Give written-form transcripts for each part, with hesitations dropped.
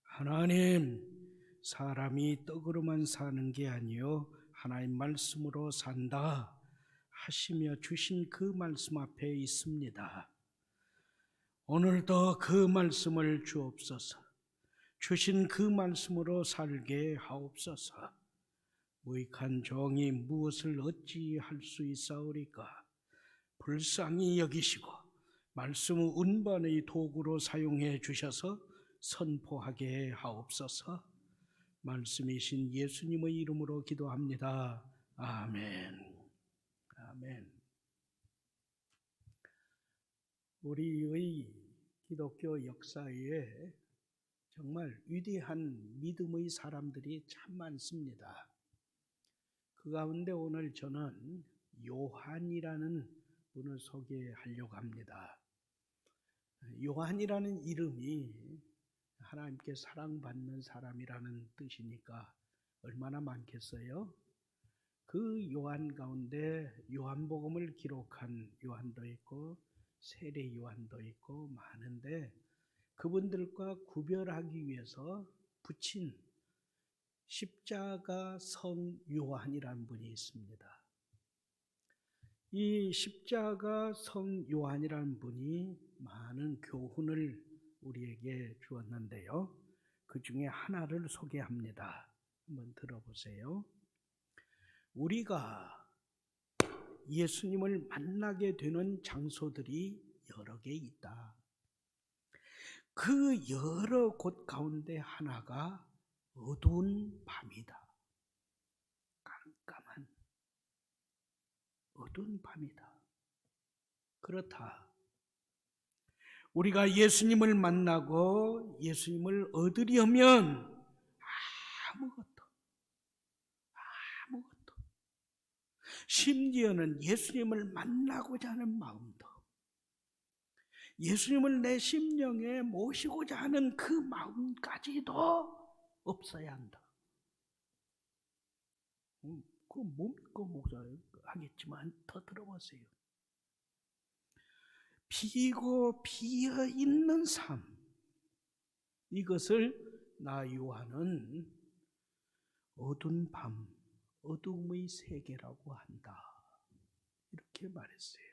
하나님, 사람이 떡으로만 사는 게 아니요 하나님 말씀으로 산다 하시며 주신 그 말씀 앞에 있습니다. 오늘도 그 말씀을 주옵소서. 주신 그 말씀으로 살게 하옵소서. 무익한 종이 무엇을 어찌할 수 있사오리까? 불쌍히 여기시고 말씀을 운반의 도구로 사용해 주셔서 선포하게 하옵소서. 말씀이신 예수님의 이름으로 기도합니다. 아멘. 아멘. 우리의 기독교 역사에 정말 위대한 믿음의 사람들이 참 많습니다. 그 가운데 오늘 저는 요한이라는 분을 소개하려고 합니다. 요한이라는 이름이 하나님께 사랑받는 사람이라는 뜻이니까 얼마나 많겠어요? 그 요한 가운데 요한복음을 기록한 요한도 있고 세례 요한도 있고 많은데 그분들과 구별하기 위해서 붙인 십자가 성 요한이라는 분이 있습니다. 이 십자가 성 요한이라는 분이 많은 교훈을 우리에게 주었는데요. 그 중에 하나를 소개합니다. 한번 들어보세요. 우리가 예수님을 만나게 되는 장소들이 여러 개 있다. 그 여러 곳 가운데 하나가 어두운 밤이다. 깜깜한 어두운 밤이다. 그렇다. 우리가 예수님을 만나고 예수님을 얻으려면 아무것도 심지어는 예수님을 만나고자 하는 마음도 예수님을 내 심령에 모시고자 하는 그 마음까지도 없어야 한다. 그거 뭡니까 목사님? 하겠지만 더 들어보세요. 비고 비어있는 삶, 이것을 나 요한은 어두운 밤, 어둠의 세계라고 한다. 이렇게 말했어요.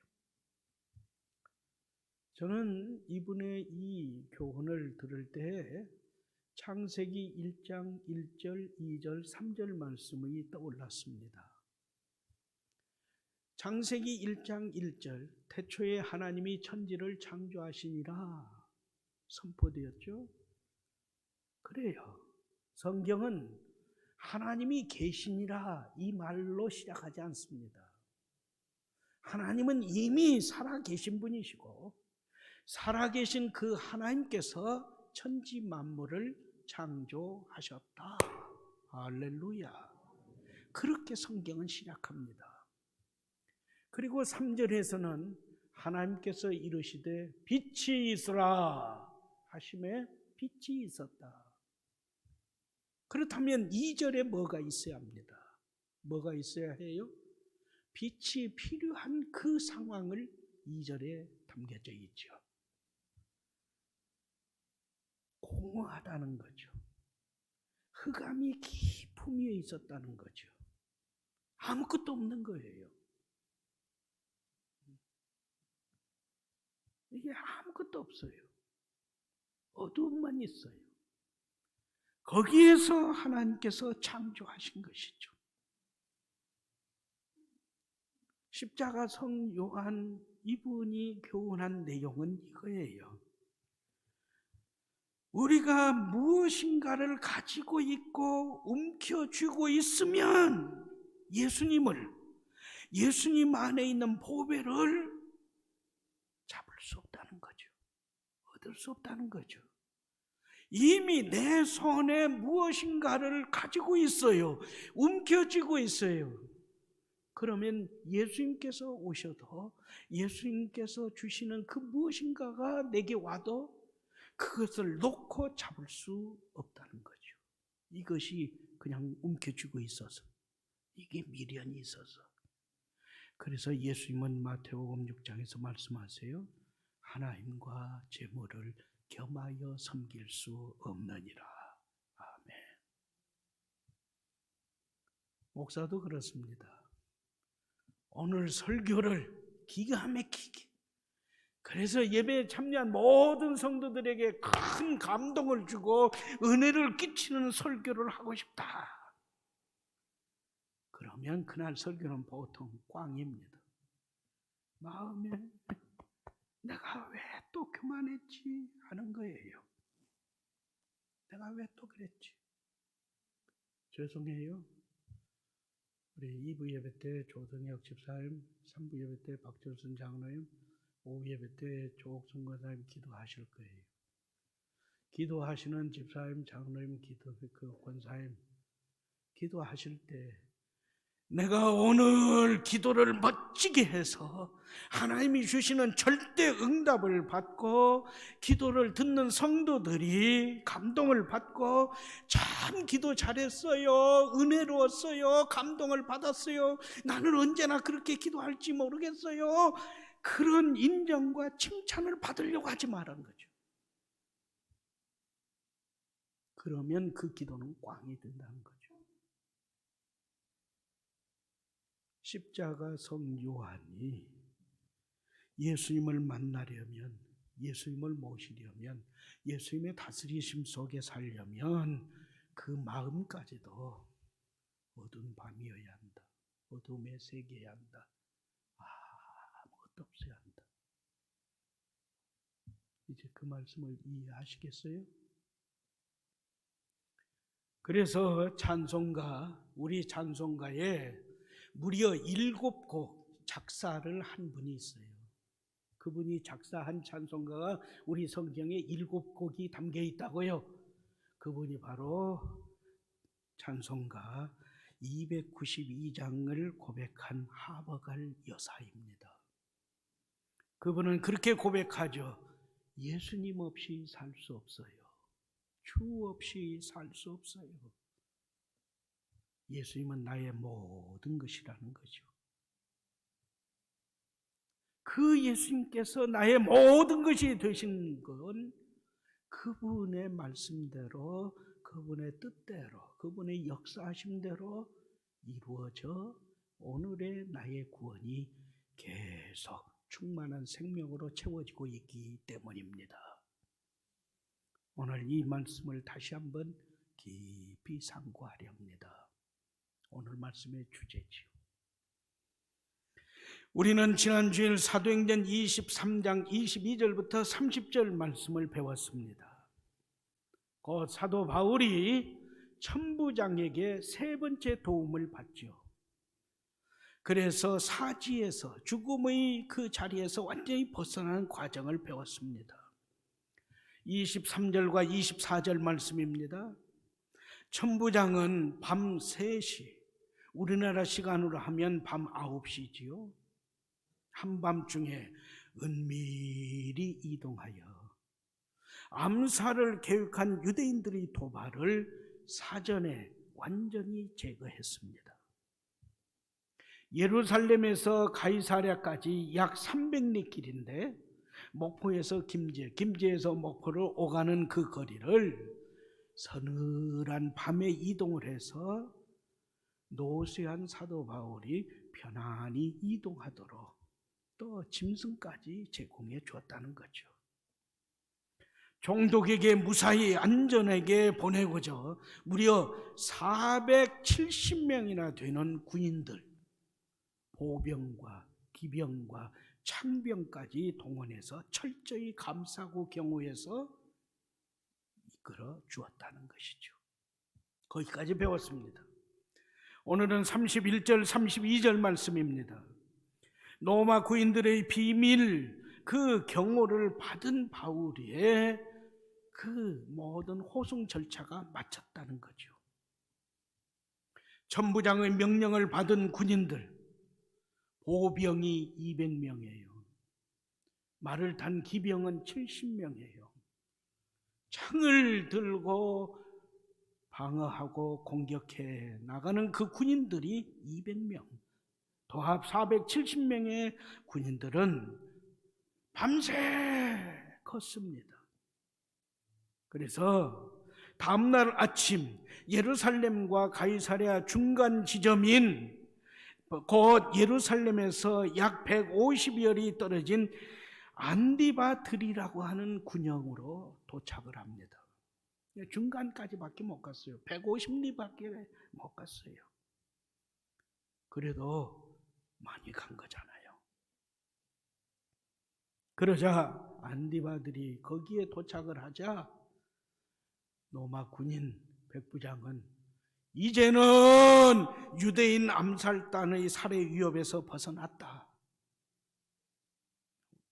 저는 이분의 이 교훈을 들을 때 창세기 1장 1절, 2절, 3절 말씀이 떠올랐습니다. 창세기 1장 1절, 태초에 하나님이 천지를 창조하시니라 선포되었죠. 그래요. 성경은 하나님이 계시니라 이 말로 시작하지 않습니다. 하나님은 이미 살아계신 분이시고 살아계신 그 하나님께서 천지 만물을 창조하셨다. 할렐루야. 그렇게 성경은 시작합니다. 그리고 3절에서는 하나님께서 이르시되 빛이 있으라 하심에 빛이 있었다. 그렇다면 2절에 뭐가 있어야 합니다. 뭐가 있어야 해요? 빛이 필요한 그 상황을 2절에 담겨져 있죠. 공허하다는 거죠. 흑암이 깊음 위에 있었다는 거죠. 아무것도 없는 거예요. 이게 아무것도 없어요. 어두움만 있어요. 거기에서 하나님께서 창조하신 것이죠. 십자가 성 요한 이분이 교훈한 내용은 이거예요. 우리가 무엇인가를 가지고 있고 움켜쥐고 있으면 예수님 안에 있는 보배를 잡을 수 없다는 거죠. 얻을 수 없다는 거죠. 이미 내 손에 무엇인가를 가지고 있어요. 움켜쥐고 있어요. 그러면 예수님께서 오셔도 예수님께서 주시는 그 무엇인가가 내게 와도 그것을 놓고 잡을 수 없다는 거죠. 이것이 그냥 움켜쥐고 있어서, 이게 미련이 있어서. 그래서 예수님은 마태복음 6장에서 말씀하세요. 하나님과 재물을 겸하여 섬길 수 없느니라. 아멘. 목사도 그렇습니다. 오늘 설교를 기가 막히게, 그래서 예배에 참여한 모든 성도들에게 큰 감동을 주고 은혜를 끼치는 설교를 하고 싶다. 그러면 그날 설교는 보통 꽝입니다. 마음에 내가 왜 또 그만했지 하는 거예요. 내가 왜 또 그랬지? 죄송해요. 우리 2부 예배 때 조동혁 집사님, 3부 예배 때 박철순 장로님, 5부 예배 때 조옥순 권사님 기도하실 거예요. 기도하시는 집사님, 장로님, 권사님 기도하실 때 내가 오늘 기도를 멋지게 해서 하나님이 주시는 절대 응답을 받고 기도를 듣는 성도들이 감동을 받고 참 기도 잘했어요, 은혜로웠어요, 감동을 받았어요, 나는 언제나 그렇게 기도할지 모르겠어요, 그런 인정과 칭찬을 받으려고 하지 말라는 거죠. 그러면 그 기도는 꽝이 된다는 거죠. 십자가 성 요한이 예수님을 만나려면, 예수님을 모시려면, 예수님의 다스리심 속에 살려면 그 마음까지도 어두운 밤이어야 한다. 어둠에 새겨야 한다. 아무것도 없어야 한다. 이제 그 말씀을 이해하시겠어요? 그래서 찬송가, 우리 찬송가에 무려 7곡 작사를 한 분이 있어요. 그분이 작사한 찬송가가 우리 성경에 7곡이 담겨 있다고요. 그분이 바로 찬송가 292장을 고백한 하버갈 여사입니다. 그분은 그렇게 고백하죠. 예수님 없이 살 수 없어요. 주 없이 살 수 없어요. 예수님은 나의 모든 것이라는 거죠. 그 예수님께서 나의 모든 것이 되신 건 그분의 말씀대로, 그분의 뜻대로, 그분의 역사하심대로 이루어져 오늘의 나의 구원이 계속 충만한 생명으로 채워지고 있기 때문입니다. 오늘 이 말씀을 다시 한번 깊이 상고하려 합니다. 오늘 말씀의 주제지요. 우리는 지난 주일 사도행전 23장 22절부터 30절 말씀을 배웠습니다. 그 사도 바울이 천부장에게 세 번째 도움을 받죠. 그래서 사지에서, 죽음의 그 자리에서 완전히 벗어나는 과정을 배웠습니다. 23절과 24절 말씀입니다. 천부장은 밤 3시, 우리나라 시간으로 하면 밤 9시지요. 한밤중에 은밀히 이동하여 암살을 계획한 유대인들의 도발을 사전에 완전히 제거했습니다. 예루살렘에서 가이사랴까지 약 300리 길인데 목포에서 김제에서 목포를 오가는 그 거리를 서늘한 밤에 이동을 해서 노쇠한 사도 바울이 편안히 이동하도록 또 짐승까지 제공해 주었다는 거죠. 종독에게 무사히 안전하게 보내고자 무려 470명이나 되는 군인들, 보병과 기병과 창병까지 동원해서 철저히 감싸고 경호해서 이끌어 주었다는 것이죠. 거기까지 배웠습니다. 오늘은 31절 32절 말씀입니다. 로마 군인들의 비밀, 그 경호를 받은 바울의 그 모든 호송 절차가 마쳤다는 거죠. 천부장의 명령을 받은 군인들, 보병이 200명이에요. 말을 탄 기병은 70명이에요. 창을 들고 방어하고 공격해 나가는 그 군인들이 200명, 도합 470명의 군인들은 밤새 컸습니다. 그래서 다음날 아침 예루살렘과 가이사랴 중간 지점인 곧 예루살렘에서 약 150여리 떨어진 안디바들이라고 하는 군영으로 도착을 합니다. 중간까지밖에 못 갔어요. 150리밖에 못 갔어요. 그래도 많이 간 거잖아요. 그러자 안디바들이 거기에 도착을 하자 로마 군인 백부장은 이제는 유대인 암살단의 살해 위협에서 벗어났다,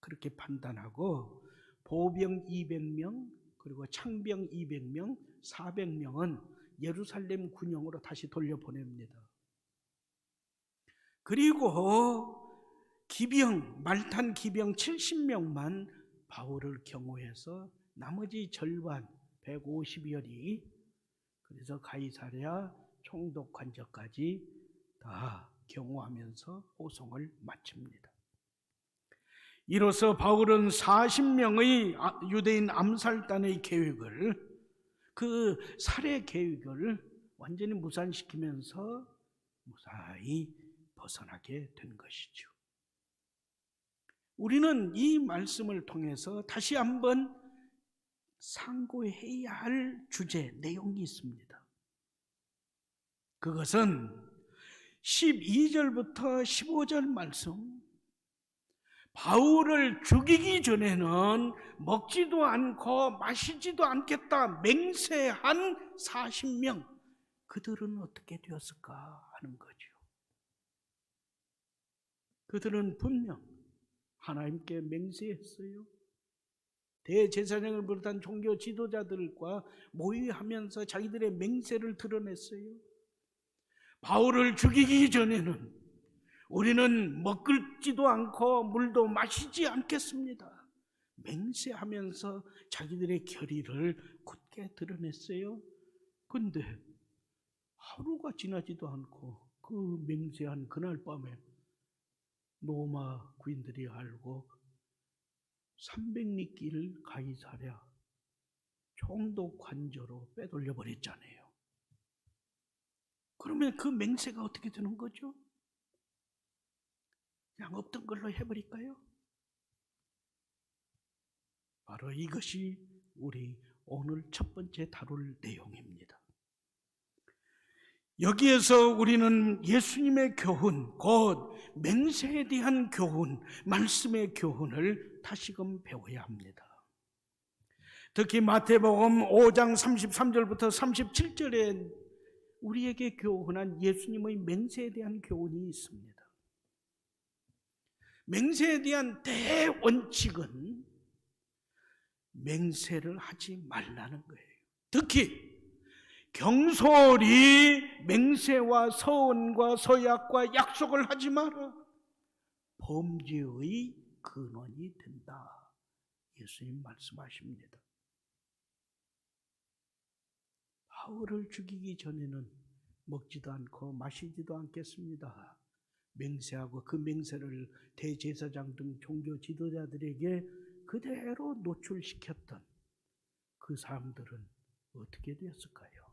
그렇게 판단하고 보병 200명 그리고 창병 200명 400명은 예루살렘 군영으로 다시 돌려보냅니다. 그리고 기병, 말탄 기병 70명만 바울을 경호해서 나머지 절반 150여리, 그래서 가이사랴 총독 관저까지 다 경호하면서 호송을 마칩니다. 이로써 바울은 40명의 유대인 암살단의 계획을, 그 살해 계획을 완전히 무산시키면서 무사히 벗어나게 된 것이죠. 우리는 이 말씀을 통해서 다시 한번 상고해야 할 주제, 내용이 있습니다. 그것은 12절부터 15절 말씀, 바울을 죽이기 전에는 먹지도 않고 마시지도 않겠다 맹세한 40명, 그들은 어떻게 되었을까 하는 거죠. 그들은 분명 하나님께 맹세했어요. 대제사장을 비롯한 종교 지도자들과 모의하면서 자기들의 맹세를 드러냈어요. 바울을 죽이기 전에는 우리는 먹지도 않고 물도 마시지 않겠습니다 맹세하면서 자기들의 결의를 굳게 드러냈어요. 근데 하루가 지나지도 않고 그 맹세한 그날 밤에 로마 군인들이 알고 300리 길을 가이사랴 총독 관저로 빼돌려 버렸잖아요. 그러면 그 맹세가 어떻게 되는 거죠? 그냥 없던 걸로 해버릴까요? 바로 이것이 우리 오늘 첫 번째 다룰 내용입니다. 여기에서 우리는 예수님의 교훈, 곧 맹세에 대한 교훈, 말씀의 교훈을 다시금 배워야 합니다. 특히 마태복음 5장 33절부터 37절에 우리에게 교훈한 예수님의 맹세에 대한 교훈이 있습니다. 맹세에 대한 대원칙은 맹세를 하지 말라는 거예요. 특히 경솔히 맹세와 서원과 서약과 약속을 하지 마라. 범죄의 근원이 된다. 예수님 말씀하십니다. 바울을 죽이기 전에는 먹지도 않고 마시지도 않겠습니다 맹세하고 그 맹세를 대제사장 등 종교 지도자들에게 그대로 노출시켰던 그 사람들은 어떻게 되었을까요?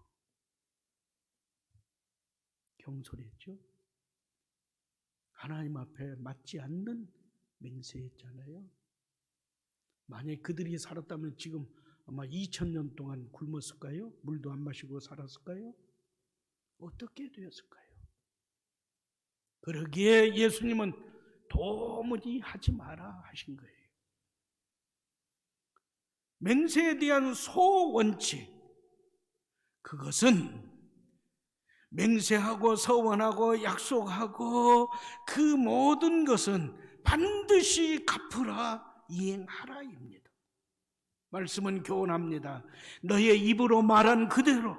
경솔했죠? 하나님 앞에 맞지 않는 맹세했잖아요. 만약 그들이 살았다면 지금 아마 2000년 동안 굶었을까요? 물도 안 마시고 살았을까요? 어떻게 되었을까요? 그러기에 예수님은 도무지 하지 마라 하신 거예요. 맹세에 대한 소원칙, 그것은 맹세하고 서원하고 약속하고 그 모든 것은 반드시 갚으라, 이행하라입니다. 말씀은 교훈합니다. 너의 입으로 말한 그대로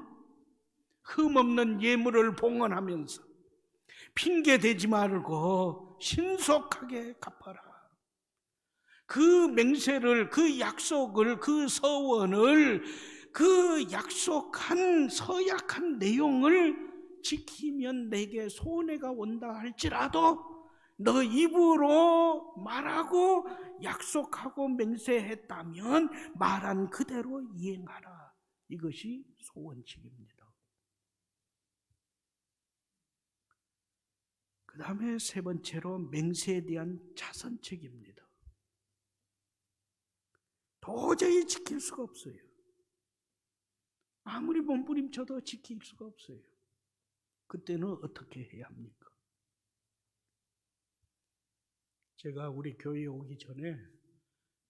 흠없는 예물을 봉헌하면서 핑계대지 말고 신속하게 갚아라. 그 맹세를, 그 약속을, 그 서원을, 그 약속한 서약한 내용을 지키면 내게 손해가 온다 할지라도 너 입으로 말하고 약속하고 맹세했다면 말한 그대로 이행하라. 이것이 소원칙입니다. 그 다음에 세 번째로 맹세에 대한 자선책입니다. 도저히 지킬 수가 없어요. 아무리 몸부림쳐도 지킬 수가 없어요. 그때는 어떻게 해야 합니까? 제가 우리 교회에 오기 전에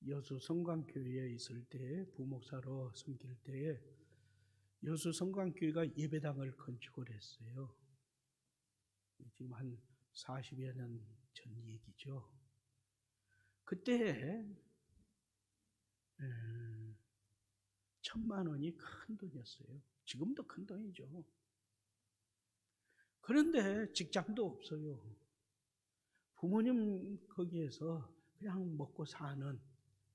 여수 성광교회에 있을 때 부목사로 섬길 때에 여수 성광교회가 예배당을 건축을 했어요. 지금 한 40여 년 전 얘기죠. 그때 1,000만 원이 큰 돈이었어요. 지금도 큰 돈이죠. 그런데 직장도 없어요. 부모님 거기에서 그냥 먹고 사는,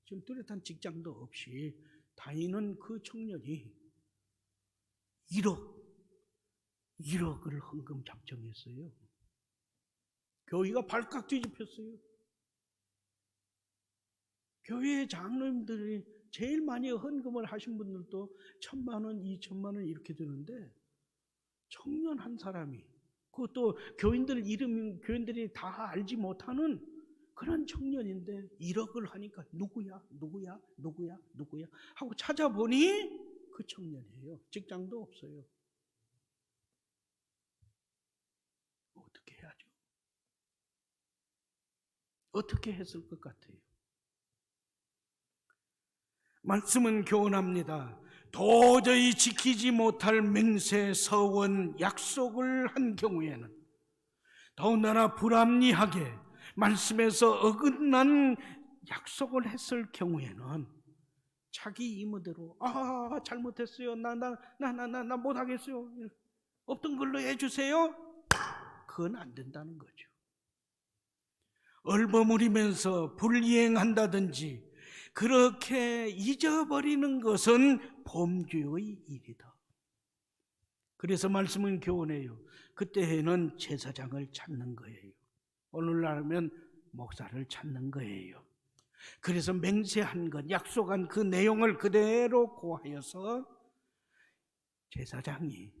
지금 뚜렷한 직장도 없이 다니는 그 청년이 1억을 헌금 작정했어요. 교회가 발칵 뒤집혔어요. 교회 장로님들이 제일 많이 헌금을 하신 분들도 1,000만 원, 2,000만 원 이렇게 드는데 청년 한 사람이, 그것도 교인들이 다 알지 못하는 그런 청년인데 1억을 하니까 누구야 하고 찾아보니 그 청년이에요. 직장도 없어요. 어떻게 해야죠? 어떻게 했을 것 같아요? 말씀은 교훈합니다. 도저히 지키지 못할 맹세, 서원, 약속을 한 경우에는, 더군다나 불합리하게 말씀에서 어긋난 약속을 했을 경우에는 자기 임의대로 잘못했어요. 나 못하겠어요. 없던 걸로 해주세요. 그건 안 된다는 거죠. 얼버무리면서 불이행한다든지 그렇게 잊어버리는 것은 범죄의 일이다. 그래서 말씀은 교훈해요. 그때에는 제사장을 찾는 거예요. 오늘날 하면 목사를 찾는 거예요. 그래서 맹세한 것, 약속한 그 내용을 그대로 고하여서 제사장이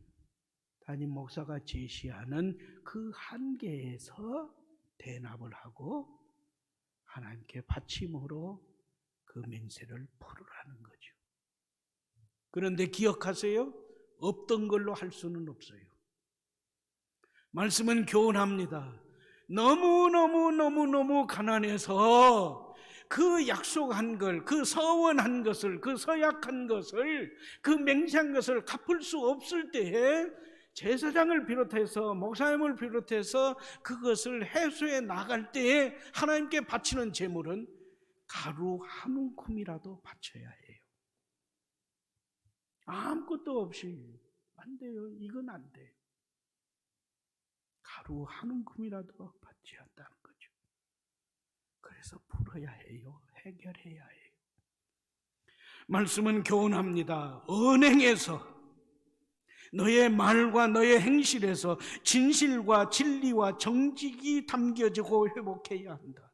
담임 목사가 제시하는 그 한계에서 대납을 하고 하나님께 바침으로 그 맹세를 풀으라는 거죠. 그런데 기억하세요. 없던 걸로 할 수는 없어요. 말씀은 교훈합니다. 너무 가난해서 그 약속한 걸, 그 서원한 것을, 그 서약한 것을, 그 맹세한 것을 갚을 수 없을 때에 제사장을 비롯해서 목사님을 비롯해서 그것을 해소해 나갈 때에 하나님께 바치는 제물은 가루 한 움큼이라도 바쳐야 해요. 아무것도 없이 안 돼요. 이건 안 돼요. 가루 한 움큼이라도 바쳐야 한다는 거죠. 그래서 풀어야 해요. 해결해야 해요. 말씀은 교훈합니다. 언행에서, 너의 말과 너의 행실에서 진실과 진리와 정직이 담겨지고 회복해야 한다.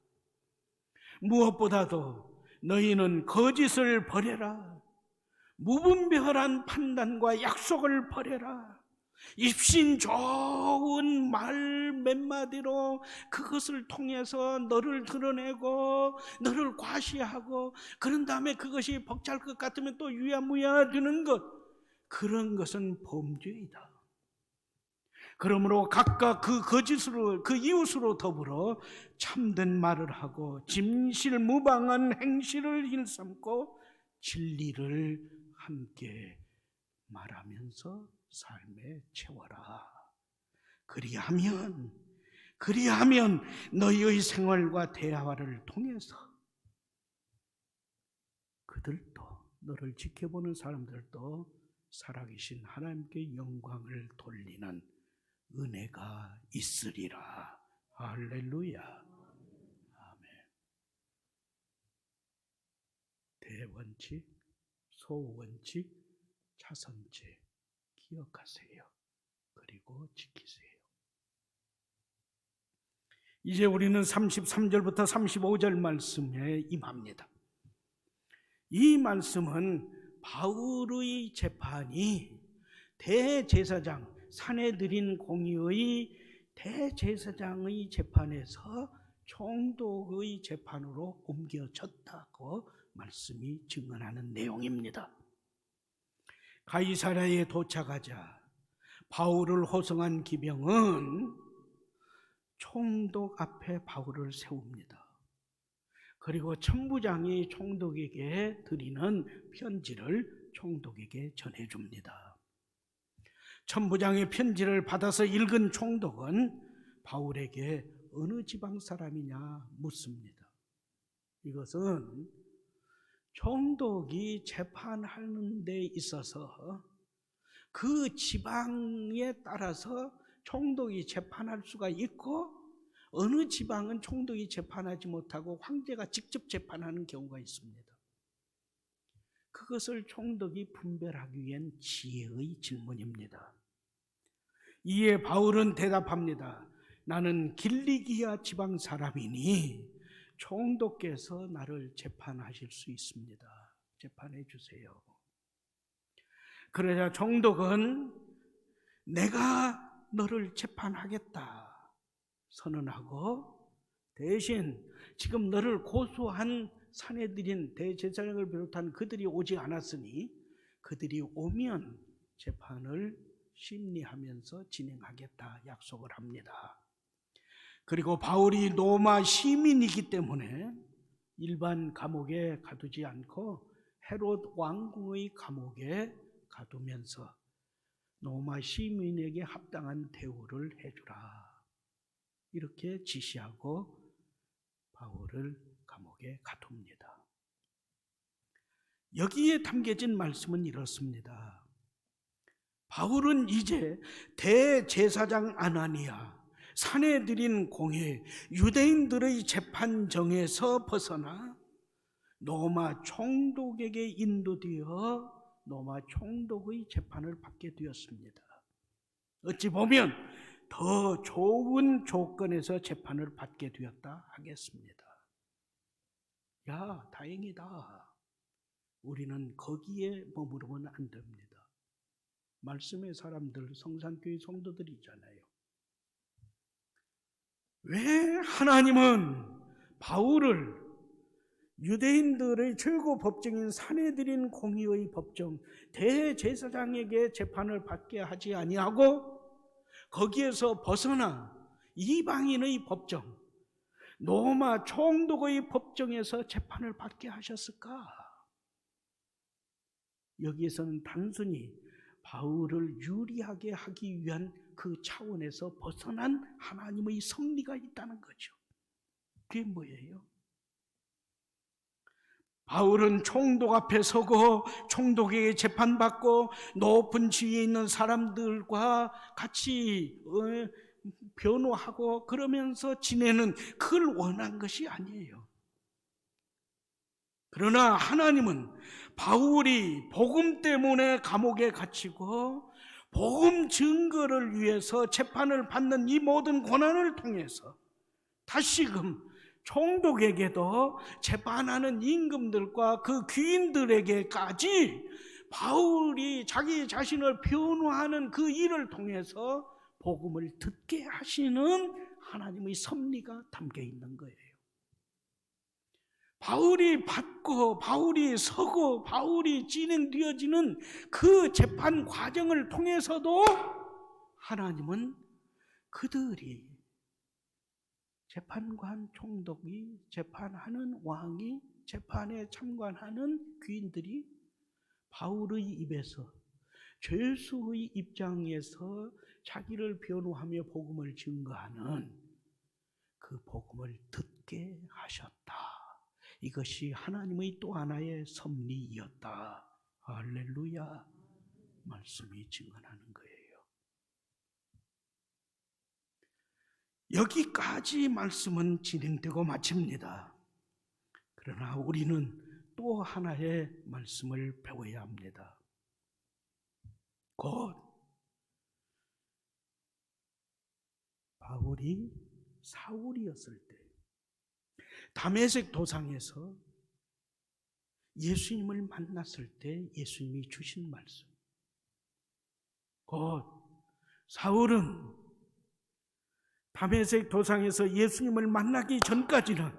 무엇보다도 너희는 거짓을 버려라. 무분별한 판단과 약속을 버려라. 입신 좋은 말 몇 마디로 그것을 통해서 너를 드러내고 너를 과시하고, 그런 다음에 그것이 벅찰 것 같으면 또 유야무야 되는 것, 그런 것은 범죄이다. 그러므로 각각 그 거짓으로, 그 이웃으로 더불어 참된 말을 하고 진실무방한 행실을 일삼고 진리를 함께 말하면서 삶에 채워라. 그리하면 너희의 생활과 대화를 통해서 그들도, 너를 지켜보는 사람들도 살아계신 하나님께 영광을 돌리는 은혜가 있으리라. 할렐루야. 아멘. 대원칙, 소원칙, 자선책 기억하세요. 그리고 지키세요. 이제 우리는 33절부터 35절 말씀에 임합니다. 이 말씀은 바울의 재판이 대제사장, 산헤드린 공의의 대제사장의 재판에서 총독의 재판으로 옮겨졌다고 말씀이 증언하는 내용입니다. 가이사랴에 도착하자 바울을 호송한 기병은 총독 앞에 바울을 세웁니다. 그리고 천부장이 총독에게 드리는 편지를 총독에게 전해줍니다. 천부장의 편지를 받아서 읽은 총독은 바울에게 어느 지방 사람이냐 묻습니다. 이것은 총독이 재판하는 데 있어서 그 지방에 따라서 총독이 재판할 수가 있고, 어느 지방은 총독이 재판하지 못하고 황제가 직접 재판하는 경우가 있습니다. 그것을 총독이 분별하기 위한 지혜의 질문입니다. 이에 바울은 대답합니다. 나는 길리기아 지방 사람이니 총독께서 나를 재판하실 수 있습니다. 재판해 주세요. 그러자 총독은 내가 너를 재판하겠다 선언하고, 대신 지금 너를 고소한 산헤드린 대제사장을 비롯한 그들이 오지 않았으니 그들이 오면 재판을 심리하면서 진행하겠다 약속을 합니다. 그리고 바울이 로마 시민이기 때문에 일반 감옥에 가두지 않고 헤롯 왕궁의 감옥에 가두면서 로마 시민에게 합당한 대우를 해주라, 이렇게 지시하고 바울을 감옥에 가둡니다. 여기에 담겨진 말씀은 이렇습니다. 바울은 이제 대제사장 아나니아, 산헤드린 공회, 유대인들의 재판정에서 벗어나 로마 총독에게 인도되어 로마 총독의 재판을 받게 되었습니다. 어찌 보면 더 좋은 조건에서 재판을 받게 되었다 하겠습니다. 야, 다행이다. 우리는 거기에 머무르면 안 됩니다. 말씀의 사람들, 성산교회 성도들이잖아요. 왜 하나님은 바울을 유대인들의 최고 법정인 산헤드린 공의의 법정 대제사장에게 재판을 받게 하지 아니하고 거기에서 벗어나 이방인의 법정, 로마 총독의 법정에서 재판을 받게 하셨을까? 여기에서는 단순히 바울을 유리하게 하기 위한 그 차원에서 벗어난 하나님의 섭리가 있다는 거죠. 그게 뭐예요? 바울은 총독 앞에 서고 총독에게 재판받고 높은 지위에 있는 사람들과 같이 변호하고 그러면서 지내는 그걸 원한 것이 아니에요. 그러나 하나님은 바울이 복음 때문에 감옥에 갇히고 복음 증거를 위해서 재판을 받는 이 모든 고난을 통해서 다시금 총독에게도 재판하는 임금들과 그 귀인들에게까지 바울이 자기 자신을 변호하는 그 일을 통해서 복음을 듣게 하시는 하나님의 섭리가 담겨 있는 거예요. 바울이 받고 바울이 서고 바울이 진행되어지는 그 재판 과정을 통해서도 하나님은 그들이 재판관 총독이 재판하는 왕이 재판에 참관하는 귀인들이 바울의 입에서 죄수의 입장에서 자기를 변호하며 복음을 증거하는 그 복음을 듣게 하셨다. 이것이 하나님의 또 하나의 섭리였다. 할렐루야. 말씀이 증언하는 거예요. 여기까지 말씀은 진행되고 마칩니다. 그러나 우리는 또 하나의 말씀을 배워야 합니다. 곧 바울이 사울이었을 때 다메섹 도상에서 예수님을 만났을 때 예수님이 주신 말씀. 곧 사울은 다메섹 도상에서 예수님을 만나기 전까지는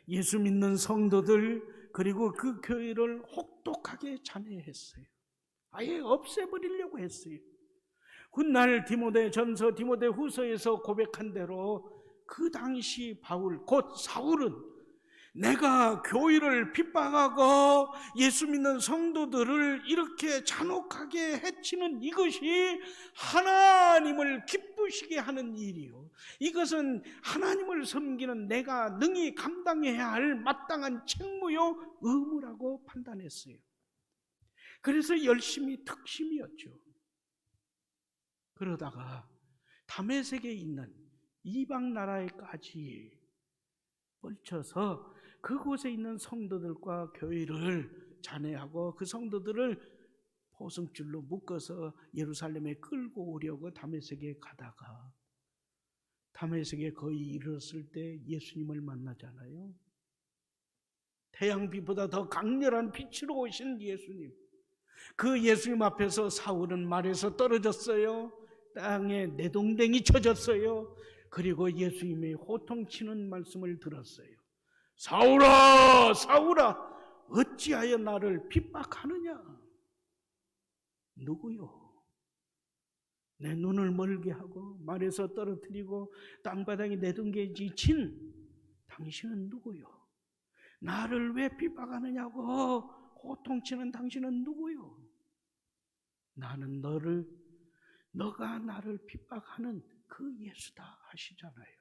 예수 믿는 성도들 그리고 그 교회를 혹독하게 잔해했어요. 아예 없애버리려고 했어요. 훗날 디모데전서 디모데후서에서 고백한 대로 그 당시 바울 곧 사울은 내가 교회를 핍박하고 예수 믿는 성도들을 이렇게 잔혹하게 해치는 이것이 하나님을 기쁘시게 하는 일이요, 이것은 하나님을 섬기는 내가 능히 감당해야 할 마땅한 책무요 의무라고 판단했어요. 그래서 열심히 특심이었죠. 그러다가 다메섹에 있는 이방 나라에까지 뻗쳐서 그곳에 있는 성도들과 교회를 잔해하고 그 성도들을 포승줄로 묶어서 예루살렘에 끌고 오려고 다메섹에 가다가 다메섹에 거의 이르렀을 때 예수님을 만나잖아요. 태양빛보다 더 강렬한 빛으로 오신 예수님. 그 예수님 앞에서 사울은 말에서 떨어졌어요. 땅에 내동댕이 쳐졌어요. 그리고 예수님의 호통치는 말씀을 들었어요. 사울아, 사울아, 어찌하여 나를 핍박하느냐? 누구요? 내 눈을 멀게 하고 말에서 떨어뜨리고 땅바닥에 내동댕이 친 당신은 누구요? 나를 왜 핍박하느냐고 호통치는 당신은 누구요? 나는 너가 나를 핍박하는 그 예수다 하시잖아요.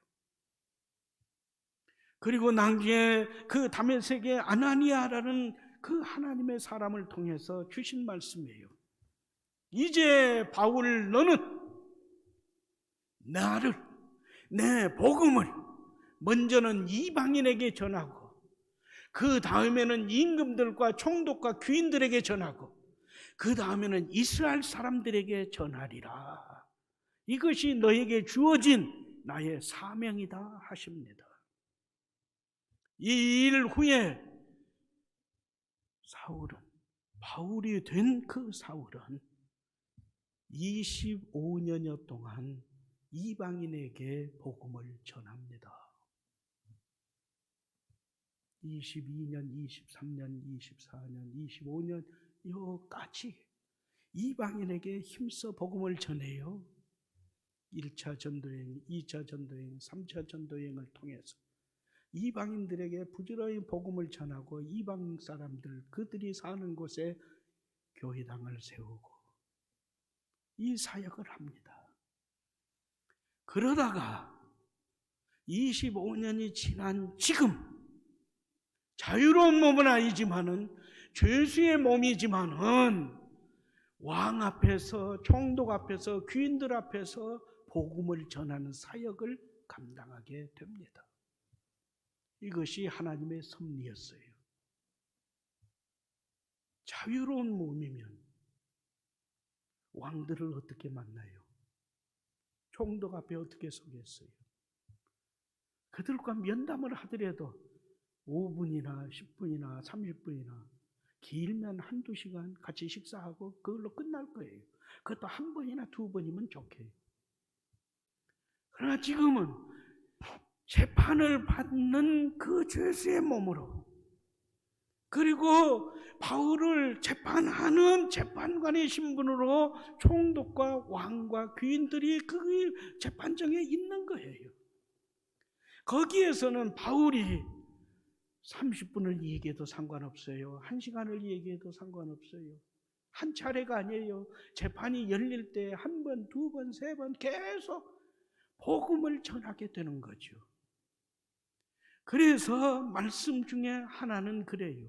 그리고 나중에 그 다메섹의 아나니아라는 그 하나님의 사람을 통해서 주신 말씀이에요. 이제 바울 너는 내 복음을 먼저는 이방인에게 전하고 그 다음에는 임금들과 총독과 귀인들에게 전하고 그 다음에는 이스라엘 사람들에게 전하리라. 이것이 너에게 주어진 나의 사명이다 하십니다. 이 일 후에 바울이 된 그 사울은 25년여 동안 이방인에게 복음을 전합니다. 22년, 23년, 24년, 25년 여기까지 이방인에게 힘써 복음을 전해요. 1차 전도여행, 2차 전도여행, 3차 전도여행을 통해서 이방인들에게 부지런히 복음을 전하고 이방 사람들 그들이 사는 곳에 교회당을 세우고 이 사역을 합니다. 그러다가 25년이 지난 지금 자유로운 몸은 아니지만은 죄수의 몸이지만은 왕 앞에서 총독 앞에서 귀인들 앞에서 복음을 전하는 사역을 감당하게 됩니다. 이것이 하나님의 섭리였어요. 자유로운 몸이면 왕들을 어떻게 만나요? 총독 앞에 어떻게 서겠어요? 그들과 면담을 하더라도 5분이나 10분이나 30분이나 길면 한두 시간 같이 식사하고 그걸로 끝날 거예요. 그것도 한 번이나 두 번이면 좋게요. 그러나 지금은 재판을 받는 그 죄수의 몸으로 그리고 바울을 재판하는 재판관의 신분으로 총독과 왕과 귀인들이 그 재판정에 있는 거예요. 거기에서는 바울이 30분을 얘기해도 상관없어요. 1시간을 얘기해도 상관없어요. 한 차례가 아니에요. 재판이 열릴 때 한 번, 두 번, 세 번 계속 복음을 전하게 되는 거죠. 그래서 말씀 중에 하나는 그래요.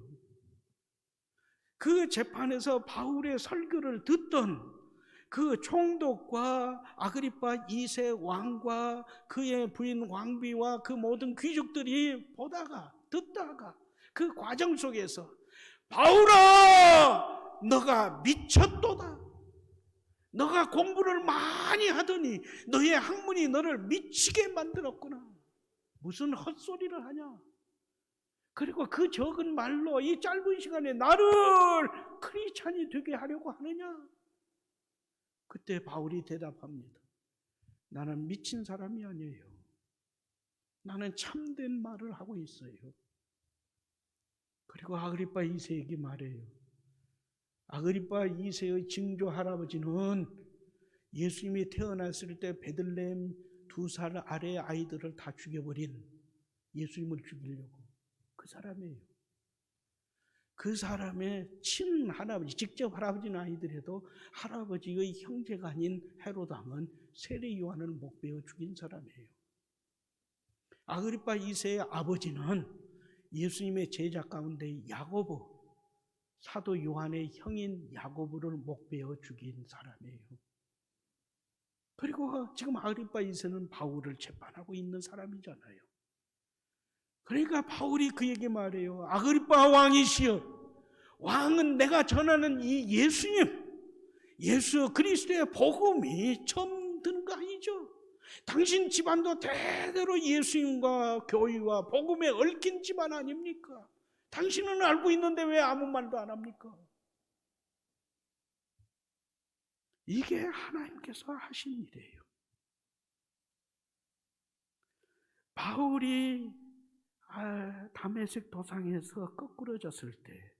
그 재판에서 바울의 설교를 듣던 그 총독과 아그리파 2세 왕과 그의 부인 왕비와 그 모든 귀족들이 보다가 듣다가 그 과정 속에서 바울아, 너가 미쳤도다. 너가 공부를 많이 하더니 너의 학문이 너를 미치게 만들었구나. 무슨 헛소리를 하냐? 그리고 그 적은 말로 이 짧은 시간에 나를 크리스찬이 되게 하려고 하느냐? 그때 바울이 대답합니다. 나는 미친 사람이 아니에요. 나는 참된 말을 하고 있어요. 그리고 아그리파 2세에게 말해요. 아그리파 2세의 증조 할아버지는 예수님이 태어났을 때 베들레헴 2살 아래 아이들을 다 죽여버린, 예수님을 죽이려고 그 사람이에요. 그 사람의 친할아버지, 직접 할아버지는 아니더라도 할아버지의 형제가 아닌 헤롯 왕은 세례 요한을 목베어 죽인 사람이에요. 아그리파 2세의 아버지는 예수님의 제자 가운데 야고보, 사도 요한의 형인 야고보를 목베어 죽인 사람이에요. 그리고 지금 아그리파 2세는 바울을 재판하고 있는 사람이잖아요. 그러니까 바울이 그에게 말해요. 아그리파 왕이시여, 왕은 내가 전하는 이 예수님, 예수 그리스도의 복음이 처음 듣는 거 아니죠? 당신 집안도 대대로 예수님과 교회와 복음에 얽힌 집안 아닙니까? 당신은 알고 있는데 왜 아무 말도 안 합니까? 이게 하나님께서 하신 일이에요. 바울이 다메섹 도상에서 거꾸러졌을 때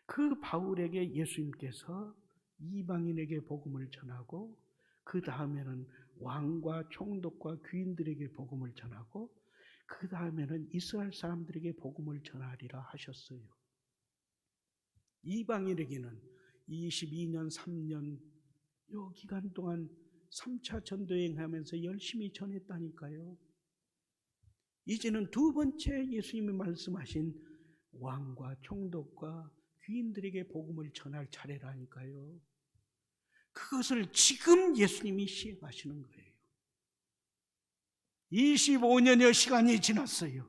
그 바울에게 예수님께서 이방인에게 복음을 전하고, 그 다음에는 왕과 총독과 귀인들에게 복음을 전하고, 그 다음에는 이스라엘 사람들에게 복음을 전하리라 하셨어요. 이방인에게는 22년 3년 요 기간 동안 3차 전도여행하면서 열심히 전했다니까요. 이제는 두 번째 예수님이 말씀하신 왕과 총독과 귀인들에게 복음을 전할 차례라니까요. 그것을 지금 예수님이 시행하시는 거예요. 25년여 시간이 지났어요.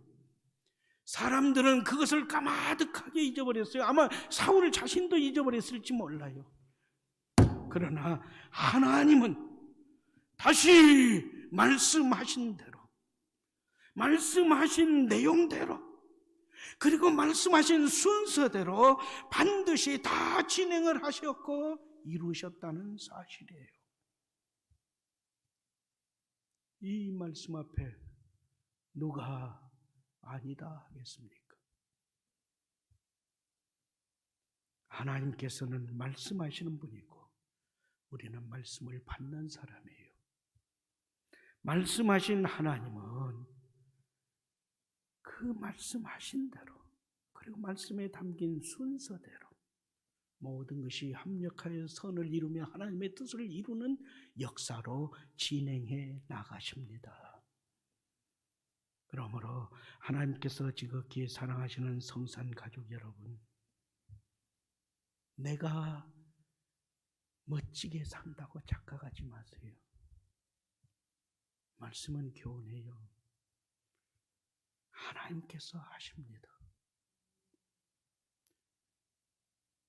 사람들은 그것을 까마득하게 잊어버렸어요. 아마 사울 자신도 잊어버렸을지 몰라요. 그러나 하나님은 다시 말씀하신 대로, 말씀하신 내용대로, 그리고 말씀하신 순서대로 반드시 다 진행을 하셨고 이루셨다는 사실이에요. 이 말씀 앞에 누가 아니다 하겠습니까? 하나님께서는 말씀하시는 분이고 우리는 말씀을 받는 사람이에요. 말씀하신 하나님은 그 말씀하신 대로, 그리고 말씀에 담긴 순서대로 모든 것이 합력하여 선을 이루며 하나님의 뜻을 이루는 역사로 진행해 나가십니다. 그러므로 하나님께서 지극히 사랑하시는 성산 가족 여러분, 내가 멋지게 산다고 착각하지 마세요. 말씀은 교훈해요. 하나님께서 하십니다.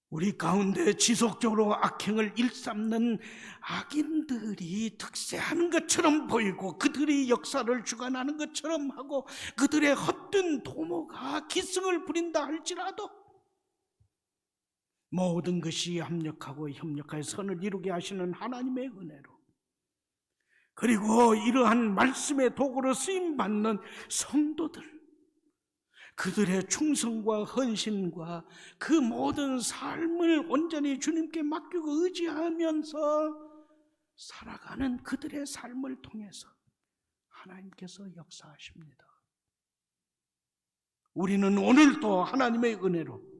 우리 가운데 지속적으로 악행을 일삼는 악인들이 득세하는 것처럼 보이고 그들이 역사를 주관하는 것처럼 하고 그들의 헛된 도모가 기승을 부린다 할지라도 모든 것이 합력하고 협력하여 선을 이루게 하시는 하나님의 은혜로, 그리고 이러한 말씀의 도구로 쓰임받는 성도들, 그들의 충성과 헌신과 그 모든 삶을 온전히 주님께 맡기고 의지하면서 살아가는 그들의 삶을 통해서 하나님께서 역사하십니다. 우리는 오늘도 하나님의 은혜로,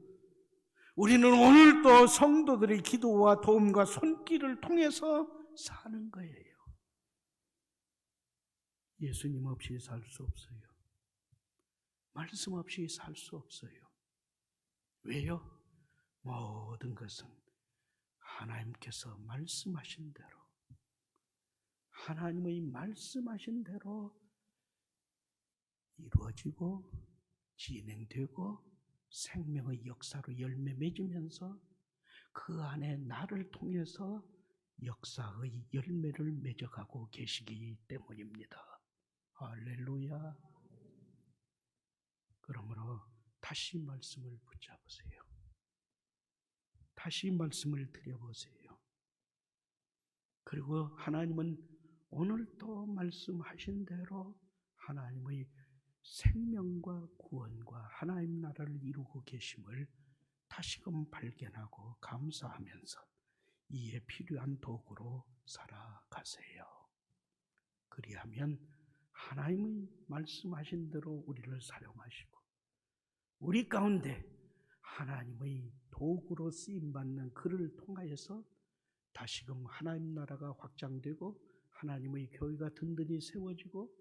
우리는 오늘도 성도들의 기도와 도움과 손길을 통해서 사는 거예요. 예수님 없이 살 수 없어요. 말씀 없이 살 수 없어요. 왜요? 모든 것은 하나님께서 말씀하신 대로, 하나님의 말씀하신 대로 이루어지고 진행되고 생명의 역사로 열매 맺으면서 그 안에 나를 통해서 역사의 열매를 맺어가고 계시기 때문입니다. 할렐루야. 그러므로 다시 말씀을 붙잡으세요. 다시 말씀을 드려보세요. 그리고 하나님은 오늘 또 말씀하신 대로 하나님의 생명과 구원과 하나님 나라를 이루고 계심을 다시금 발견하고 감사하면서 이에 필요한 도구로 살아가세요. 그리하면 하나님의 말씀하신 대로 우리를 사용하시고 우리 가운데 하나님의 도구로 쓰임받는 그를 통하여서 다시금 하나님 나라가 확장되고 하나님의 교회가 든든히 세워지고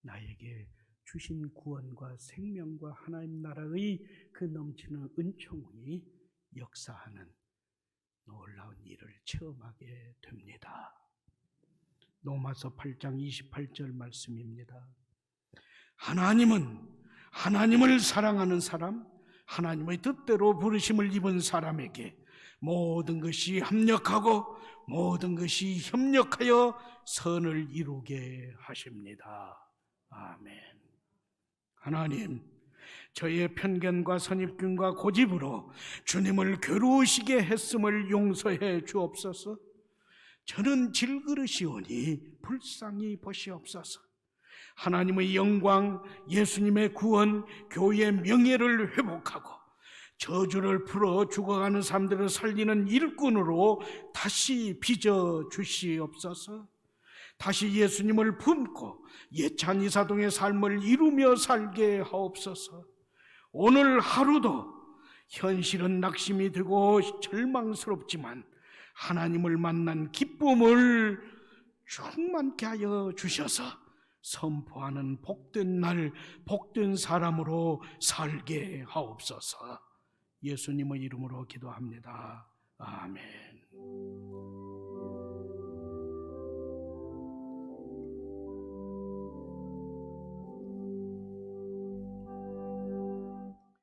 나에게 주신 구원과 생명과 하나님 나라의 그 넘치는 은총이 역사하는 놀라운 일을 체험하게 됩니다. 로마서 8장 28절 말씀입니다. 하나님은 하나님을 사랑하는 사람, 하나님의 뜻대로 부르심을 입은 사람에게 모든 것이 합력하고 모든 것이 협력하여 선을 이루게 하십니다. 아멘. 하나님, 저의 편견과 선입견과 고집으로 주님을 괴로우시게 했음을 용서해 주옵소서. 저는 질그릇이오니 불쌍히 보시옵소서. 하나님의 영광, 예수님의 구원, 교회의 명예를 회복하고 저주를 풀어 죽어가는 사람들을 살리는 일꾼으로 다시 빚어 주시옵소서. 다시 예수님을 품고 예찬 이사동의 삶을 이루며 살게 하옵소서. 오늘 하루도 현실은 낙심이 되고 절망스럽지만 하나님을 만난 기쁨을 충만케 하여 주셔서 선포하는 복된 날, 복된 사람으로 살게 하옵소서. 예수님의 이름으로 기도합니다. 아멘.